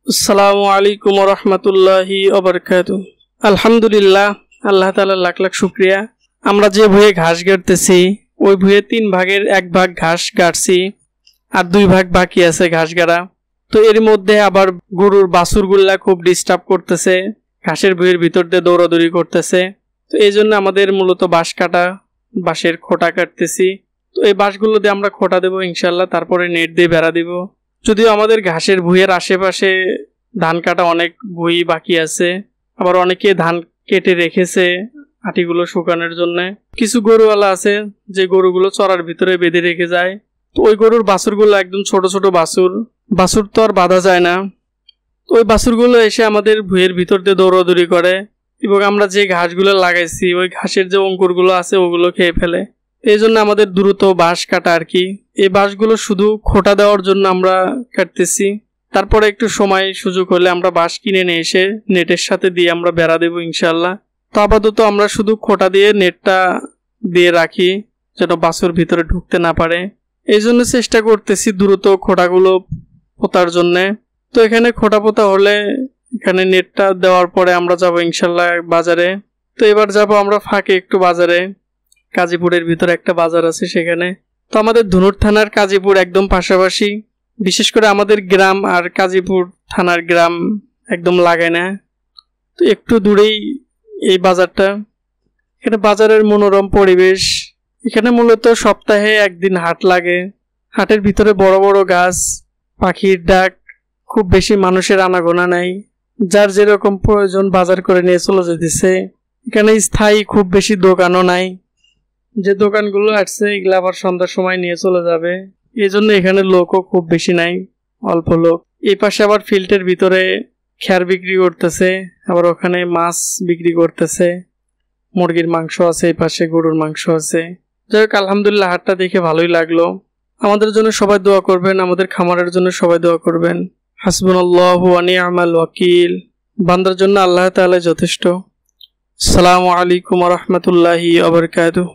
আসসালামু আলাইকুম ওয়া রাহমাতুল্লাহি ওয়া বারাকাতুহু। আলহামদুলিল্লাহ, আল্লাহ তাআলার লাখ লাখ শুকরিয়া। আমরা যে ভুঁয়ে ঘাস গাড়তেছি ওই ভুঁয়ে 3 ভাগের 1 ভাগ ঘাস গাড়ছি, আর 2 ভাগ বাকি আছে ঘাস গাড়া। তো এর মধ্যে আবার গরুর বাছুরগুলা খুব ডিস্টার্ব করতেছে, ঘাসের ভুঁয়ের ভিতর দিয়ে দৌড়াদৌড়ি করতেছে। তো এই জন্য আমাদের মূলত বাঁশ কাটা, বাঁশের খোটা কাটতেছি। তো এই বাঁশগুলো দিয়ে আমরা খোটা দেবো ইনশাল্লাহ, তারপরে নেট দিয়ে বেড়া দিব। যদিও আমাদের ঘাসের ভুঁইয়ের আশেপাশে ধান কাটা অনেক ভুঁই বাকি আছে, আবার অনেকে ধান কেটে রেখেছে আটিগুলো শুকানোর জন্য। কিছু গরুওয়ালা আছে যে গরুগুলো চড়ার ভিতরে বেঁধে রেখে যায়। তো ওই গরুর বাছুরগুলো একদম ছোট ছোট বাছুর তো আর বাঁধা যায় না। তো ওই বাছুরগুলো এসে আমাদের ভুঁইয়ের ভিতর দিয়ে দৌড়াদৌড়ি করে এবং আমরা যে ঘাসগুলো লাগাইছি ওই ঘাসের যে অঙ্কুরগুলো আছে ওগুলো খেয়ে ফেলে। এই জন্য আমাদের দ্রুত বাঁশ কাটা আর কি। এই বাঁশগুলো শুধু খোটা দেওয়ার জন্য আমরা কাটতেছি, তারপরে একটু সময় সুযোগ হলে আমরা বাঁশ কিনে নিয়ে এসে নেটের সাথে দিয়ে আমরা বেড়া দেবো ইনশাল্লাহ। তো আপাতত আমরা শুধু খোটা দিয়ে নেটটা দিয়ে রাখি যেন বাছুর ভিতরে ঢুকতে না পারে। এই জন্য চেষ্টা করতেছি দ্রুত খোটাগুলো পোতার জন্যে। তো এখানে খোটা পোতা হলে এখানে নেটটা দেওয়ার পরে আমরা যাব ইনশাল্লাহ বাজারে। তো এবার যাব আমরা ফাঁকে একটু বাজারে, কাজীপুরের ভিতরে একটা বাজার আছে সেখানে। তো আমাদের ধুনুর থানার কাজীপুর একদম পাশাপাশি, বিশেষ করে আমাদের গ্রাম আর কাজীপুর থানার গ্রাম একদম লাগে না, তো একটু দূরেই এই বাজারটা। এখানে বাজারের মনোরম পরিবেশ। এখানে মূলত সপ্তাহে একদিন হাট লাগে। হাটের ভিতরে বড় বড় গাছ, পাখির ডাক, খুব বেশি মানুষের আনাগোনা নাই, যার যেরকম প্রয়োজন বাজার করে নিয়ে চলে যেতেছে। এখানে স্থায়ী খুব বেশি দোকানও নাই, যে দোকানগুলো আসছে এগুলো আবার সন্ধ্যার সময় নিয়ে চলে যাবে। এই জন্য এখানে লোকও খুব বেশি নাই, অল্প লোক। এই পাশে আবার ফিল্টের ভিতরে খ্যার বিক্রি করতেছে, আবার ওখানে মাছ বিক্রি করতেছে, মুরগির মাংস আছে, এই পাশে গরুর মাংস আছে। যাই হোক, আলহামদুলিল্লাহ হাটটা দেখে ভালোই লাগলো। আমাদের জন্য সবাই দোয়া করবেন, আমাদের খামারের জন্য সবাই দোয়া করবেন। হাসবুনাল্লাহু ওয়া নি'মাল ওয়াকিল। বান্দার জন্য আল্লাহ তাআলা যথেষ্ট। আসসালামু আলাইকুম ওয়া রাহমাতুল্লাহি ওয়া বারাকাতুহু।